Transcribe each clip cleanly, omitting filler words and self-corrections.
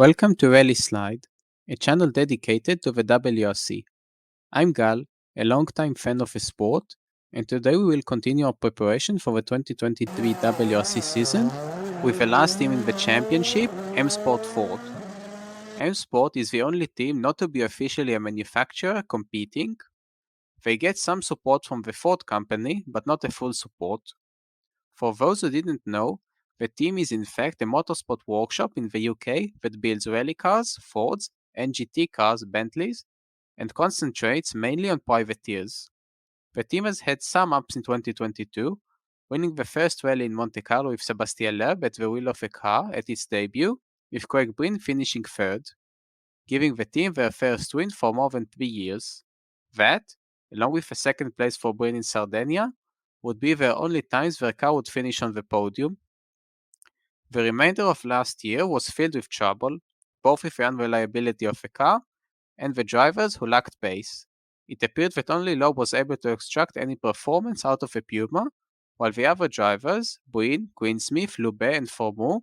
Welcome to Rallyslide, a channel dedicated to the WRC. I'm Gal, a longtime fan of the sport, and today we will continue our preparation for the 2023 WRC season with the last team in the championship, M Sport Ford. M Sport is the only team not to be officially a manufacturer competing. They get some support from the Ford company, but not a full support. For those who didn't know, the team is in fact a motorsport workshop in the UK that builds rally cars, Fords, and GT cars, Bentleys, and concentrates mainly on privateers. The team has had some ups in 2022, winning the first rally in Monte Carlo with Sebastien Loeb at the wheel of a car at its debut, with Craig Breen finishing third, giving the team their first win for more than 3 years. That, along with a second place for Breen in Sardinia, would be their only times their car would finish on the podium. The remainder of last year was filled with trouble, both with the unreliability of the car and the drivers who lacked pace. It appeared that only Loeb was able to extract any performance out of the Puma, while the other drivers, Breen, Greensmith, Loubet, and Formou,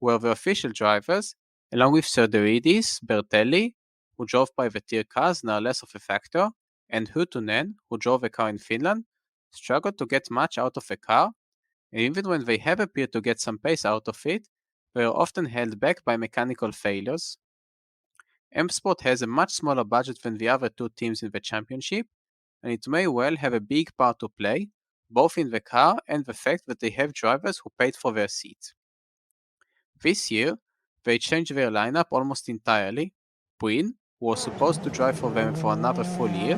were the official drivers, along with Söderlidis, Bertelli, who drove privateer cars and are less of a factor, and Huttunen, who drove a car in Finland, struggled to get much out of a car, and even when they have appeared to get some pace out of it, they are often held back by mechanical failures. M Sport has a much smaller budget than the other two teams in the championship, and it may well have a big part to play, both in the car and the fact that they have drivers who paid for their seats. This year, they changed their lineup almost entirely. Breen, who was supposed to drive for them for another full year,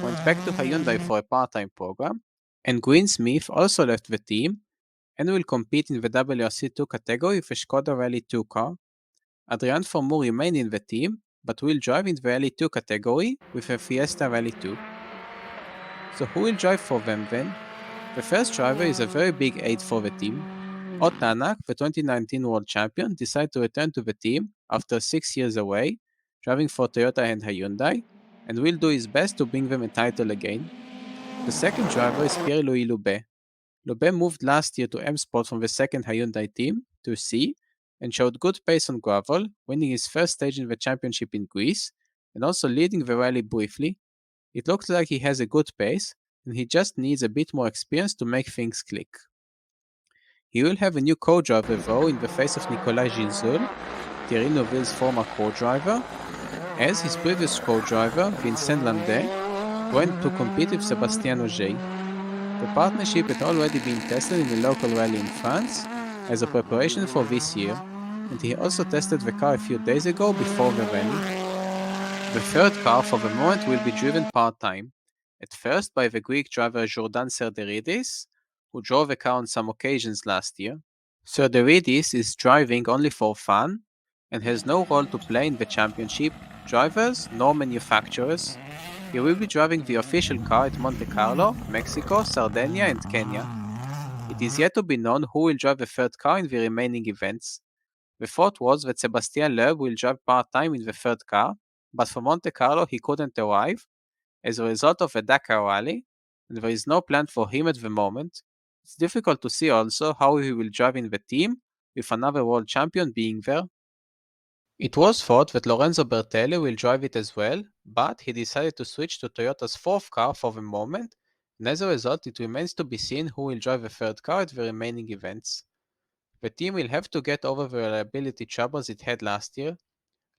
went back to Hyundai for a part-time program, and Greensmith also left the team and will compete in the WRC2 category with a Skoda Rally 2 car. Adrian Formou remained in the team, but will drive in the Rally 2 category with a Fiesta Rally 2. So who will drive for them then? The first driver is a very big aid for the team. Ott Tanak, the 2019 world champion, decided to return to the team after 6 years away, driving for Toyota and Hyundai, and will do his best to bring them a title again. The second driver is Pierre-Louis Loubet. Loubet moved last year to M Sport from the second Hyundai team to C and showed good pace on gravel, winning his first stage in the championship in Greece and also leading the rally briefly. It looks like he has a good pace and he just needs a bit more experience to make things click. He will have a new co-driver though in the face of Nicolas Gilzoul, Thierry Neuville's former co-driver, as his previous co-driver, Vincent Landais, went to compete with Sébastien Ogier. The partnership had already been tested in a local rally in France as a preparation for this year, and he also tested the car a few days ago before the rally. The third car for the moment will be driven part-time, at first by the Greek driver Jordan Serderidis, who drove the car on some occasions last year. Serderidis is driving only for fun and has no role to play in the championship, drivers nor manufacturers. He will be driving the official car at Monte Carlo, Mexico, Sardinia, and Kenya. It is yet to be known who will drive the third car in the remaining events. The thought was that Sebastien Loeb will drive part-time in the third car, but for Monte Carlo he couldn't arrive as a result of the Dakar rally, and there is no plan for him at the moment. It's difficult to see also how he will drive in the team, with another world champion being there. It was thought that Lorenzo Bertelli will drive it as well, but he decided to switch to Toyota's fourth car for the moment, and as a result it remains to be seen who will drive the third car at the remaining events. The team will have to get over the reliability troubles it had last year.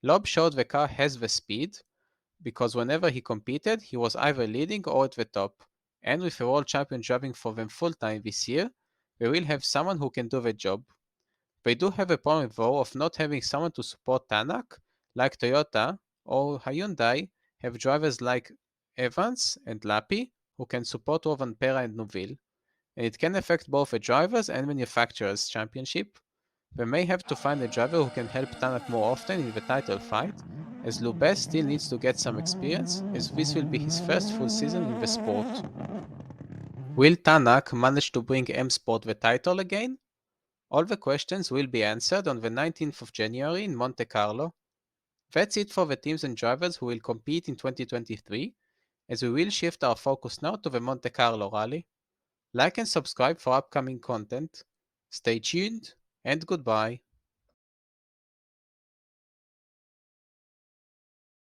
Loeb showed the car has the speed, because whenever he competed he was either leading or at the top, and with a world champion driving for them full time this year, they will have someone who can do the job. They do have a problem though of not having someone to support Tanak, like Toyota or Hyundai have drivers like Evans and Lappi who can support Rovanpera and Neuville, and it can affect both the drivers and manufacturers championship. They may have to find a driver who can help Tanak more often in the title fight, as Loubet still needs to get some experience, as this will be his first full season in the sport. Will Tanak manage to bring M Sport the title again? All the questions will be answered on the 19th of January in Monte Carlo. That's it for the teams and drivers who will compete in 2023, as we will shift our focus now to the Monte Carlo rally. Like and subscribe for upcoming content. Stay tuned, and goodbye.